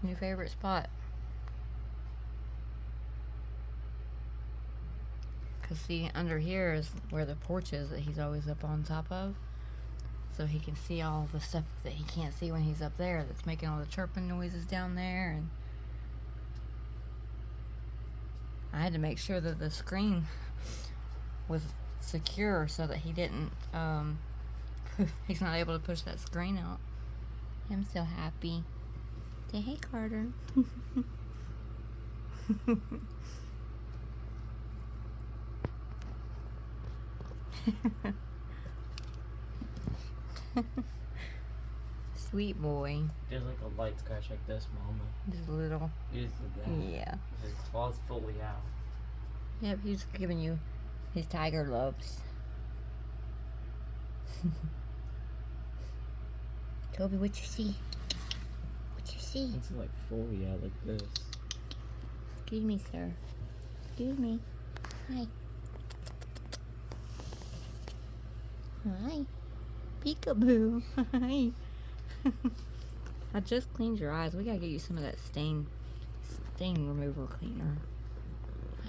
New favorite spot. Cause see, under here is where the porch is that he's always up on top of. So he can see all the stuff that he can't see when he's up there that's making all the chirping noises down there. And I had to make sure that the screen was secure so that he didn't, he's not able to push that screen out. I'm so happy. Say hey, Carter. Sweet boy. There's like a light scratch like this, Mama. Just a little. He just did that. Yeah. His claw's fully out. Yep, he's giving you his tiger loves. Toby, what you see? What you see? It's like fully out like this. Excuse me, sir. Excuse me. Hi. Hi. Peekaboo. Hi. I just cleaned your eyes. We gotta get you some of that stain remover cleaner.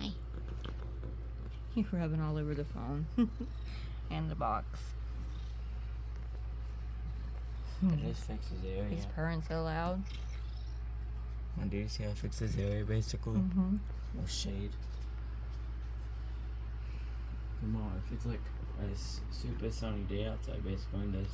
Hi. You're rubbing all over the phone. And the box. It just fixes the area. He's purring so loud. And do you see how it fixes the area basically? Mm-hmm. No shade. Come on, if it's like a super sunny day outside, basically in this